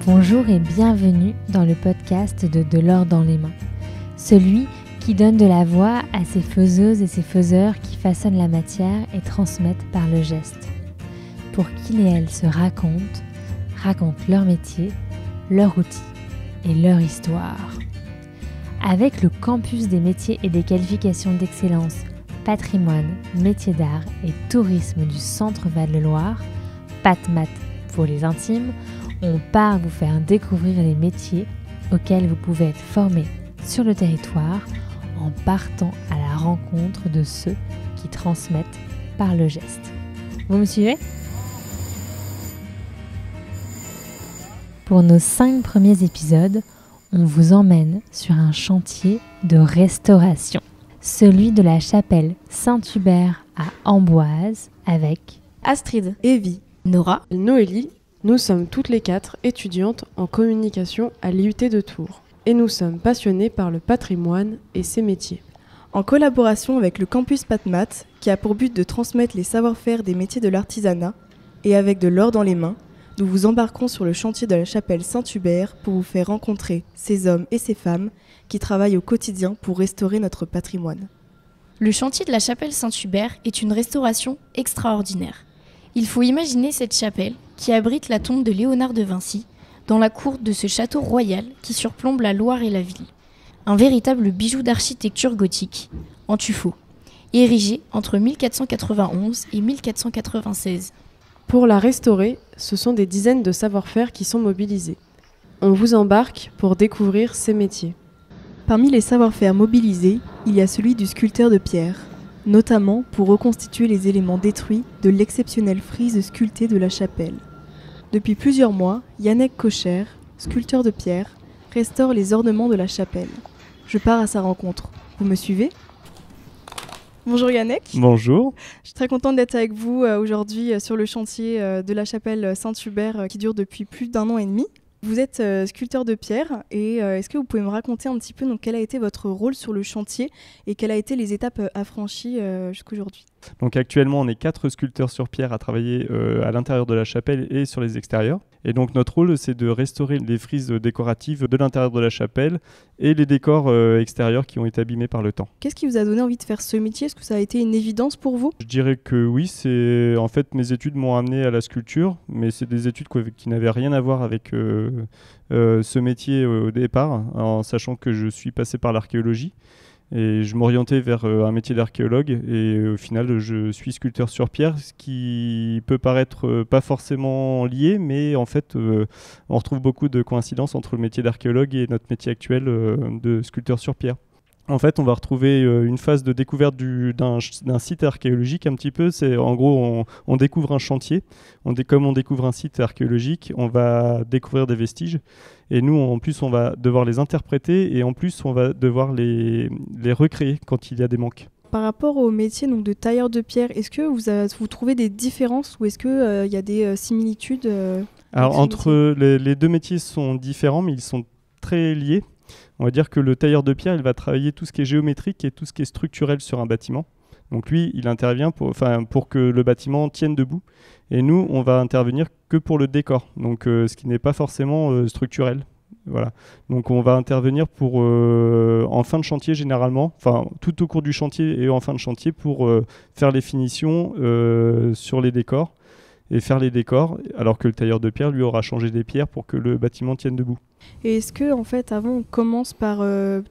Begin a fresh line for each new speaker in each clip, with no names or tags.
Bonjour et bienvenue dans le podcast de l'or dans les mains. Celui qui donne de la voix à ces faiseuses et ces faiseurs qui façonnent la matière et transmettent par le geste. Pour qu'ils et elles se racontent leur métier, leur outil et leur histoire. Avec le campus des métiers et des qualifications d'excellence, patrimoine, métiers d'art et tourisme du Centre Val-de-Loire, PatMat pour les intimes, on part vous faire découvrir les métiers auxquels vous pouvez être formés sur le territoire en partant à la rencontre de ceux qui transmettent par le geste. Vous me suivez ? Pour nos 5 premiers épisodes, on vous emmène sur un chantier de restauration, celui de la chapelle Saint-Hubert à Amboise avec
Astrid, Evie, Nora,
Noélie. Nous sommes toutes les 4 étudiantes en communication à l'IUT de Tours et nous sommes passionnées par le patrimoine et ses métiers.
En collaboration avec le campus PatMat, qui a pour but de transmettre les savoir-faire des métiers de l'artisanat, et avec de l'or dans les mains, nous vous embarquons sur le chantier de la chapelle Saint-Hubert pour vous faire rencontrer ces hommes et ces femmes qui travaillent au quotidien pour restaurer notre patrimoine.
Le chantier de la chapelle Saint-Hubert est une restauration extraordinaire. Il faut imaginer cette chapelle qui abrite la tombe de Léonard de Vinci dans la cour de ce château royal qui surplombe la Loire et la ville. Un véritable bijou d'architecture gothique, en tuffeau, érigé entre 1491 et 1496.
Pour la restaurer, ce sont des dizaines de savoir-faire qui sont mobilisés. On vous embarque pour découvrir ces métiers.
Parmi les savoir-faire mobilisés, il y a celui du sculpteur de pierre, notamment pour reconstituer les éléments détruits de l'exceptionnelle frise sculptée de la chapelle. Depuis plusieurs mois, Yannick Cocher, sculpteur de pierre, restaure les ornements de la chapelle. Je pars à sa rencontre. Vous me suivez ? Bonjour Yannick.
Bonjour.
Je suis très contente d'être avec vous aujourd'hui sur le chantier de la chapelle Saint-Hubert qui dure depuis plus d'1 an et demi. Vous êtes sculpteur de pierre et est-ce que vous pouvez me raconter un petit peu quel a été votre rôle sur le chantier et quelles ont été les étapes affranchies jusqu'à aujourd'hui ?
Donc actuellement on est 4 sculpteurs sur pierre à travailler à l'intérieur de la chapelle et sur les extérieurs. Et donc notre rôle c'est de restaurer les frises décoratives de l'intérieur de la chapelle et les décors extérieurs qui ont été abîmés par le temps.
Qu'est-ce qui vous a donné envie de faire ce métier ? Est-ce que ça a été une évidence pour vous ?
Je dirais que oui, en fait mes études m'ont amené à la sculpture, mais c'est des études qui n'avaient rien à voir avec ce métier au départ, en sachant que je suis passé par l'archéologie. Et je m'orientais vers un métier d'archéologue et au final je suis sculpteur sur pierre, ce qui peut paraître pas forcément lié, mais en fait on retrouve beaucoup de coïncidences entre le métier d'archéologue et notre métier actuel de sculpteur sur pierre. En fait, on va retrouver une phase de découverte d'un site archéologique un petit peu. C'est en gros, on découvre un chantier. Comme on découvre un site archéologique, on va découvrir des vestiges. Et nous, en plus, on va devoir les interpréter et en plus, on va devoir les recréer quand il y a des manques.
Par rapport au métier de tailleur de pierre, est-ce que vous trouvez des différences ou est-ce qu'il y a des similitudes
Alors, entre les deux métiers sont différents, mais ils sont très liés. On va dire que le tailleur de pierre, il va travailler tout ce qui est géométrique et tout ce qui est structurel sur un bâtiment. Donc lui, il intervient pour que le bâtiment tienne debout. Et nous, on va intervenir que pour le décor, donc ce qui n'est pas forcément structurel. Voilà. Donc on va intervenir en fin de chantier généralement, tout au cours du chantier et en fin de chantier pour faire les finitions sur les décors et faire les décors, alors que le tailleur de pierre, lui, aura changé des pierres pour que le bâtiment tienne debout.
Et est-ce que, en fait, avant, on commence par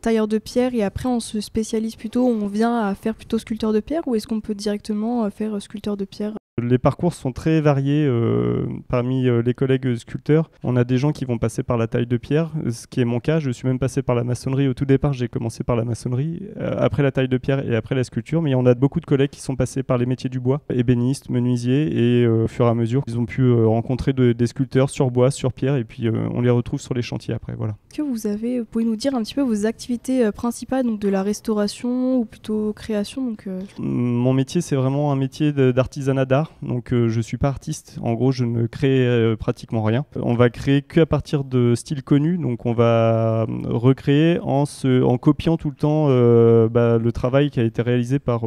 tailleur de pierre et après, on se spécialise plutôt, on vient à faire plutôt sculpteur de pierre ou est-ce qu'on peut directement faire sculpteur de pierre ?
Les parcours sont très variés parmi les collègues sculpteurs. On a des gens qui vont passer par la taille de pierre, ce qui est mon cas. Je suis même passé par la maçonnerie. Au tout départ, j'ai commencé par la maçonnerie, après la taille de pierre et après la sculpture. Mais on a beaucoup de collègues qui sont passés par les métiers du bois, ébénistes, menuisiers, et au fur et à mesure, ils ont pu rencontrer des sculpteurs sur bois, sur pierre, et puis on les retrouve sur les chantiers après. Voilà.
Est-ce que vous pouvez nous dire un petit peu vos activités principales, donc de la restauration ou plutôt création ? Mon
métier, c'est vraiment un métier d'artisanat d'art. d'art, donc je suis pas artiste. En gros, je ne crée pratiquement rien. On va créer qu'à partir de styles connus, donc on va recréer en copiant tout le temps le travail qui a été réalisé par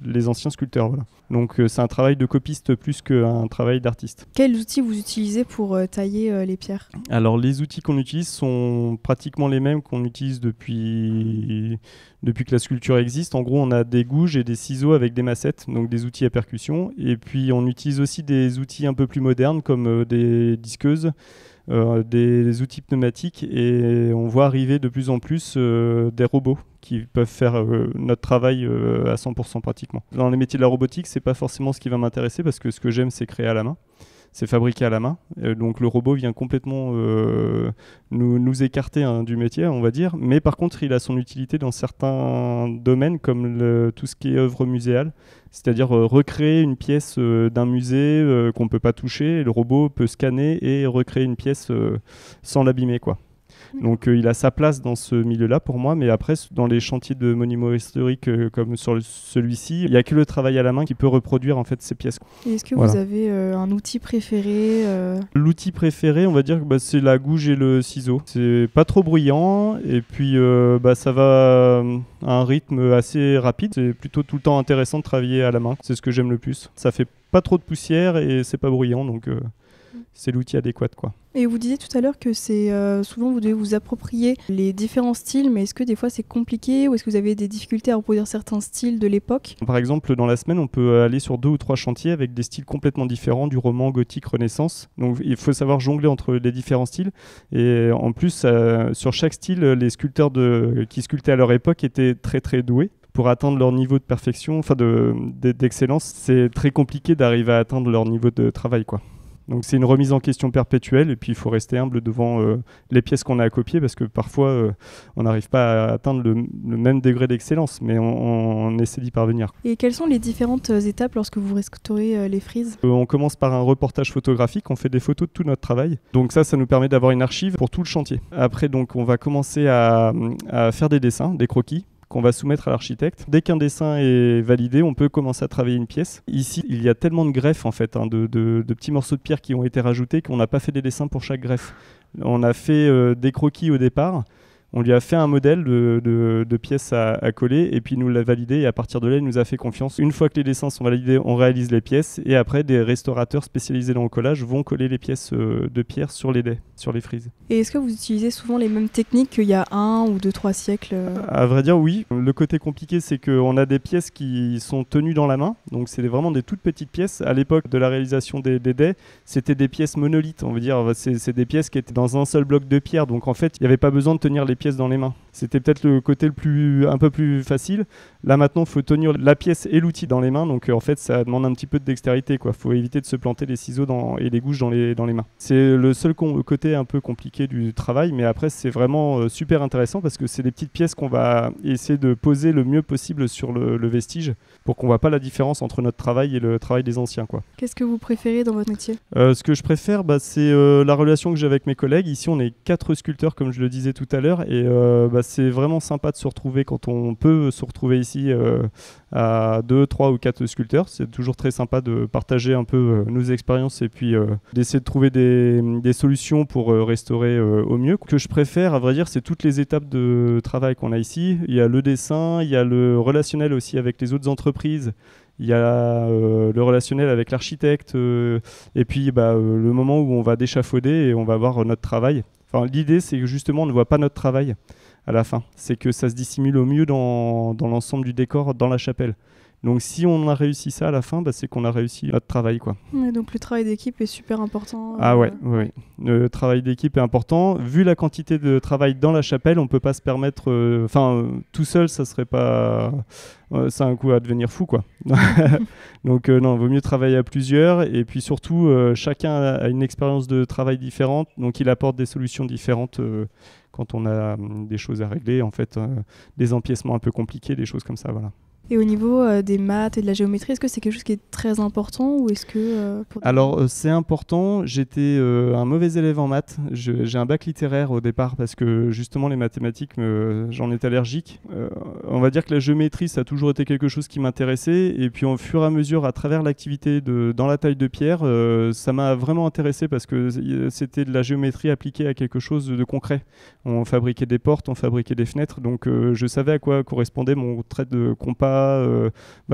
les anciens sculpteurs. Voilà. Donc c'est un travail de copiste plus qu'un travail d'artiste.
Quels outils vous utilisez pour tailler les pierres ?
Alors les outils qu'on utilise sont pratiquement les mêmes qu'on utilise depuis que la sculpture existe. En gros, on a des gouges et des ciseaux avec des massettes, donc des outils à percussion. Et puis on utilise aussi des outils un peu plus modernes comme des disqueuses, des outils pneumatiques, et on voit arriver de plus en plus des robots qui peuvent faire notre travail à 100% pratiquement. Dans les métiers de la robotique, c'est pas forcément ce qui va m'intéresser parce que ce que j'aime, c'est créer à la main. C'est fabriqué à la main. Donc le robot vient complètement nous écarter du métier, on va dire. Mais par contre, il a son utilité dans certains domaines comme tout ce qui est œuvre muséale. C'est-à-dire recréer une pièce d'un musée qu'on ne peut pas toucher. Et le robot peut scanner et recréer une pièce sans l'abîmer, quoi. Donc il a sa place dans ce milieu-là pour moi, mais après dans les chantiers de monuments historiques comme sur celui-ci, il n'y a que le travail à la main qui peut reproduire en fait ces pièces.
Et est-ce que vous avez un outil préféré
L'outil préféré, on va dire que c'est la gouge et le ciseau. C'est pas trop bruyant et puis ça va à un rythme assez rapide. C'est plutôt tout le temps intéressant de travailler à la main. C'est ce que j'aime le plus. Ça fait pas trop de poussière et c'est pas bruyant, donc c'est l'outil adéquat, quoi.
Et vous disiez tout à l'heure que c'est souvent vous devez vous approprier les différents styles, mais est-ce que des fois c'est compliqué ou est-ce que vous avez des difficultés à reproduire certains styles de l'époque ?
Par exemple, dans la semaine, on peut aller sur 2 ou 3 chantiers avec des styles complètement différents, du roman, gothique, renaissance. Donc il faut savoir jongler entre les différents styles. Et en plus, sur chaque style, les sculpteurs qui sculptaient à leur époque étaient très très doués. Pour atteindre leur niveau de perfection, d'excellence, c'est très compliqué d'arriver à atteindre leur niveau de travail, quoi. Donc c'est une remise en question perpétuelle et puis il faut rester humble devant les pièces qu'on a à copier parce que parfois on n'arrive pas à atteindre le même degré d'excellence, mais on essaie d'y parvenir.
Et quelles sont les différentes étapes lorsque vous restaurez les frises ?
On commence par un reportage photographique, on fait des photos de tout notre travail. Donc ça nous permet d'avoir une archive pour tout le chantier. Après donc on va commencer à faire des dessins, des croquis, qu'on va soumettre à l'architecte. Dès qu'un dessin est validé, on peut commencer à travailler une pièce. Ici, il y a tellement de greffes en fait, de petits morceaux de pierre qui ont été rajoutés qu'on n'a pas fait des dessins pour chaque greffe. On a fait des croquis au départ. On lui a fait un modèle de pièces à coller et puis il nous l'a validé et à partir de là, il nous a fait confiance. Une fois que les dessins sont validés, on réalise les pièces et après, des restaurateurs spécialisés dans le collage vont coller les pièces de pierre sur les dés, sur les frises.
Et est-ce que vous utilisez souvent les mêmes techniques qu'il y a 1 ou 2, 3 siècles ?
À vrai dire, oui. Le côté compliqué, c'est qu'on a des pièces qui sont tenues dans la main. Donc, c'est vraiment des toutes petites pièces. À l'époque de la réalisation des dés, c'était des pièces monolithes. On veut dire, c'est des pièces qui étaient dans un seul bloc de pierre. Donc, en fait, il n'y avait pas besoin de tenir les pièces dans les mains. C'était peut-être le côté un peu plus facile. Là, maintenant, il faut tenir la pièce et l'outil dans les mains. Donc, en fait, ça demande un petit peu de dextérité, quoi. Faut éviter de se planter les ciseaux et les gouges dans les mains. C'est le seul côté un peu compliqué du travail. Mais après, c'est vraiment super intéressant parce que c'est des petites pièces qu'on va essayer de poser le mieux possible sur le vestige pour qu'on ne voit pas la différence entre notre travail et le travail des anciens, quoi.
Qu'est-ce que vous préférez dans votre métier ?
Ce que je préfère, c'est la relation que j'ai avec mes collègues. Ici, on est 4 sculpteurs, comme je le disais tout à l'heure. Et c'est vraiment sympa de se retrouver quand on peut se retrouver ici à 2, 3 ou 4 sculpteurs. C'est toujours très sympa de partager un peu nos expériences et puis d'essayer de trouver des solutions pour restaurer au mieux. Ce que je préfère, à vrai dire, c'est toutes les étapes de travail qu'on a ici. Il y a le dessin, il y a le relationnel aussi avec les autres entreprises. Il y a le relationnel avec l'architecte et puis le moment où on va d'échafauder et on va voir notre travail. Enfin, l'idée, c'est que justement, on ne voit pas notre travail à la fin. C'est que ça se dissimule au mieux dans l'ensemble du décor, dans la chapelle. Donc si on a réussi ça à la fin, c'est qu'on a réussi notre travail, quoi.
Ouais, donc le travail d'équipe est super important.
Ah ouais. Le travail d'équipe est important. Vu la quantité de travail dans la chapelle, on ne peut pas se permettre... tout seul, ça serait pas... c'est un coup à devenir fou, quoi. Donc non, il vaut mieux travailler à plusieurs. Et puis surtout, chacun a une expérience de travail différente. Donc il apporte des solutions différentes quand on a des choses à régler, en fait, des empiècements un peu compliqués, des choses comme ça, voilà.
Et au niveau des maths et de la géométrie, est-ce que c'est quelque chose qui est très important ou est-ce que
Alors c'est important, j'étais un mauvais élève en maths, j'ai un bac littéraire au départ parce que justement les mathématiques, j'en étais allergique. On va dire que la géométrie ça a toujours été quelque chose qui m'intéressait et puis au fur et à mesure à travers l'activité dans la taille de pierre, ça m'a vraiment intéressé parce que c'était de la géométrie appliquée à quelque chose de concret. On fabriquait des portes, on fabriquait des fenêtres, donc je savais à quoi correspondait mon trait de compas,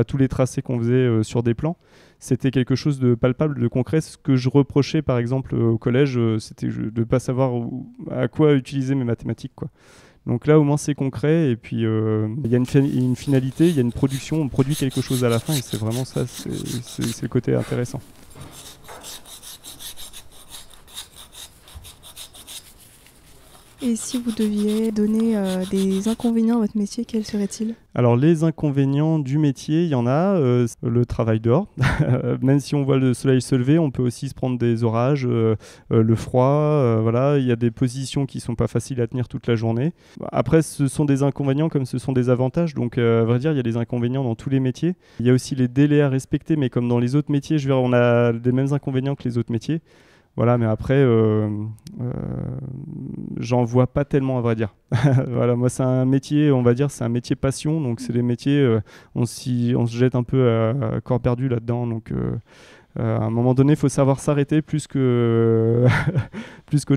tous les tracés qu'on faisait sur des plans. C'était quelque chose de palpable, de concret. Ce que je reprochais par exemple au collège, c'était de ne pas savoir à quoi utiliser mes mathématiques, quoi. Donc là au moins c'est concret et puis il y a une finalité, il y a une production, on produit quelque chose à la fin et c'est vraiment ça, c'est le côté intéressant.
Et si vous deviez donner des inconvénients à votre métier, quels seraient-ils ?
Alors les inconvénients du métier, il y en a, le travail dehors. Même si on voit le soleil se lever, on peut aussi se prendre des orages, le froid, voilà. Il y a des positions qui ne sont pas faciles à tenir toute la journée. Après, ce sont des inconvénients comme ce sont des avantages. Donc à vrai dire, il y a des inconvénients dans tous les métiers. Il y a aussi les délais à respecter, mais comme dans les autres métiers, je veux dire, on a les mêmes inconvénients que les autres métiers. Voilà, mais après, j'en vois pas tellement, à vrai dire. Voilà, moi, c'est un métier, on va dire, c'est un métier passion. Donc, c'est les métiers, on se jette un peu à corps perdu là-dedans. Donc, à un moment donné, il faut savoir s'arrêter plus qu'autre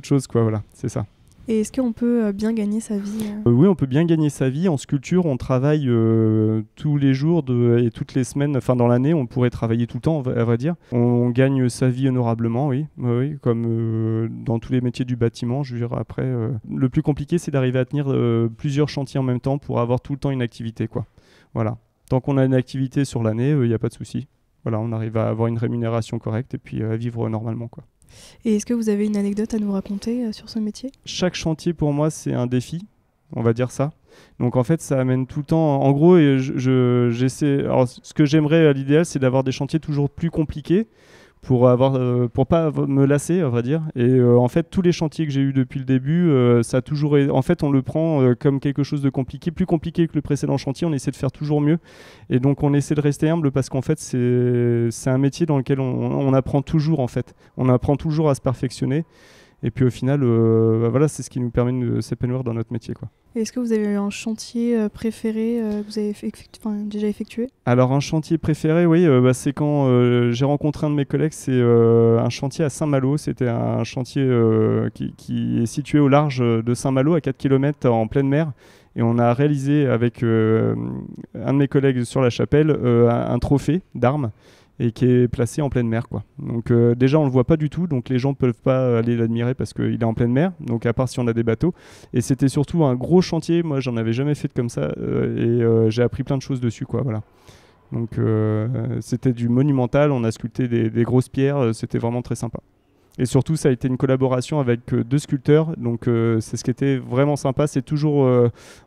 chose, quoi. Voilà, c'est ça.
Et est-ce qu'on peut bien gagner sa vie
Oui, on peut bien gagner sa vie. En sculpture, on travaille tous les jours et toutes les semaines. Enfin, dans l'année, on pourrait travailler tout le temps, à vrai dire. On gagne sa vie honorablement, oui, comme dans tous les métiers du bâtiment. Je veux dire, après, le plus compliqué, c'est d'arriver à tenir plusieurs chantiers en même temps pour avoir tout le temps une activité, quoi. Voilà. Tant qu'on a une activité sur l'année, il n'y a pas de souci. Voilà, on arrive à avoir une rémunération correcte et puis à vivre normalement, quoi.
Et est-ce que vous avez une anecdote à nous raconter sur ce métier ?
Chaque chantier, pour moi, c'est un défi, on va dire ça. Donc en fait, ça amène tout le temps... En gros, j'essaie... Alors, ce que j'aimerais à l'idéal, c'est d'avoir des chantiers toujours plus compliqués pour pas me lasser, à vrai dire. Et en fait, tous les chantiers que j'ai eus depuis le début, ça a toujours... En fait, on le prend comme quelque chose de compliqué, plus compliqué que le précédent chantier. On essaie de faire toujours mieux. Et donc, on essaie de rester humble parce qu'en fait, c'est un métier dans lequel on apprend toujours, en fait. On apprend toujours à se perfectionner. Et puis au final, voilà, c'est ce qui nous permet de s'épanouir dans notre métier, quoi.
Et est-ce que vous avez eu un chantier préféré que vous avez déjà effectué ?
Alors un chantier préféré, oui, c'est quand j'ai rencontré un de mes collègues, c'est un chantier à Saint-Malo. C'était un chantier qui est situé au large de Saint-Malo, à 4 km en pleine mer. Et on a réalisé avec un de mes collègues sur la chapelle un trophée d'armes et qui est placé en pleine mer, quoi. Donc déjà on le voit pas du tout, donc les gens peuvent pas aller l'admirer parce qu'il est en pleine mer, donc à part si on a des bateaux. Et c'était surtout un gros chantier, moi j'en avais jamais fait comme ça et j'ai appris plein de choses dessus, quoi, voilà. Donc c'était du monumental, on a sculpté des grosses pierres, c'était vraiment très sympa. Et surtout ça a été une collaboration avec 2 sculpteurs, donc c'est ce qui était vraiment sympa, c'est toujours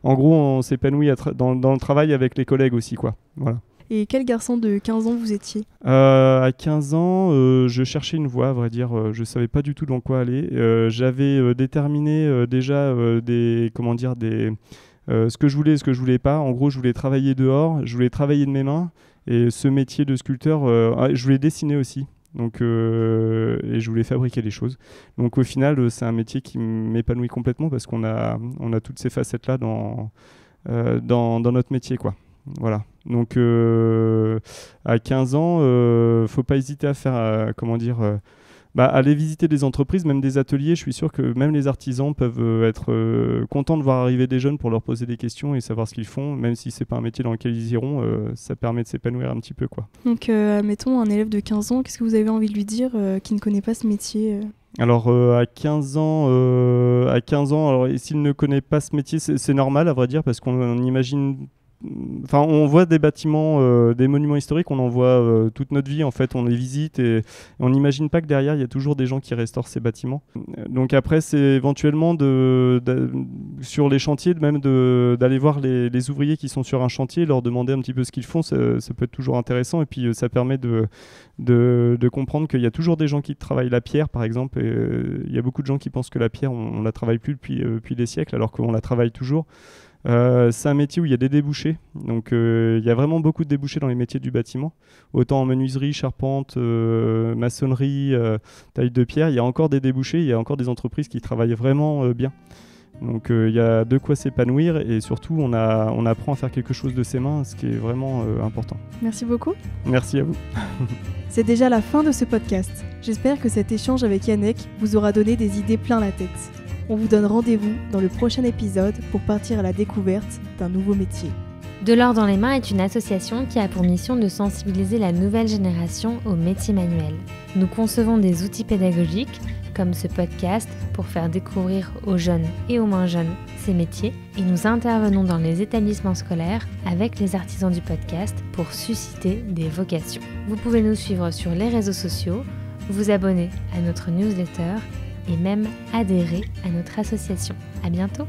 en gros on s'épanouit dans le travail avec les collègues aussi, quoi, voilà.
Et quel garçon de 15 ans vous étiez ?
À 15 ans, je cherchais une voie, à vrai dire. Je ne savais pas du tout dans quoi aller. J'avais déterminé déjà ce que je voulais et ce que je ne voulais pas. En gros, je voulais travailler dehors, je voulais travailler de mes mains. Et ce métier de sculpteur, je voulais dessiner aussi. Donc, et je voulais fabriquer des choses. Donc au final, c'est un métier qui m'épanouit complètement parce qu'on a toutes ces facettes-là dans notre métier, quoi. Voilà. Donc à 15 ans, faut pas hésiter à faire, aller visiter des entreprises, même des ateliers. Je suis sûr que même les artisans peuvent être contents de voir arriver des jeunes pour leur poser des questions et savoir ce qu'ils font, même si c'est pas un métier dans lequel ils iront, ça permet de s'épanouir un petit peu, quoi.
Donc mettons un élève de 15 ans, qu'est-ce que vous avez envie de lui dire qui ne connaît pas ce métier
Alors à 15 ans, alors s'il ne connaît pas ce métier, c'est normal, à vrai dire, parce qu'on imagine... Enfin, on voit des bâtiments, des monuments historiques, on en voit toute notre vie, en fait, on les visite et on n'imagine pas que derrière, il y a toujours des gens qui restaurent ces bâtiments. Donc après, c'est éventuellement sur les chantiers, même d'aller voir les ouvriers qui sont sur un chantier, leur demander un petit peu ce qu'ils font, ça peut être toujours intéressant et puis ça permet de comprendre qu'il y a toujours des gens qui travaillent la pierre, par exemple, et il y a beaucoup de gens qui pensent que la pierre, on la travaille plus depuis des siècles, alors qu'on la travaille toujours. C'est un métier où il y a des débouchés. Donc il y a vraiment beaucoup de débouchés dans les métiers du bâtiment. Autant en menuiserie, charpente, maçonnerie, taille de pierre, il y a encore des débouchés, il y a encore des entreprises qui travaillent vraiment bien. Donc il y a de quoi s'épanouir et surtout on apprend à faire quelque chose de ses mains, ce qui est vraiment important.
Merci beaucoup.
Merci à vous.
C'est déjà la fin de ce podcast. J'espère que cet échange avec Yannick vous aura donné des idées plein la tête. On vous donne rendez-vous dans le prochain épisode pour partir à la découverte d'un nouveau métier.
De l'or dans les mains est une association qui a pour mission de sensibiliser la nouvelle génération aux métiers manuels. Nous concevons des outils pédagogiques comme ce podcast pour faire découvrir aux jeunes et aux moins jeunes ces métiers et nous intervenons dans les établissements scolaires avec les artisans du podcast pour susciter des vocations. Vous pouvez nous suivre sur les réseaux sociaux, vous abonner à notre newsletter et même adhérer à notre association. À bientôt!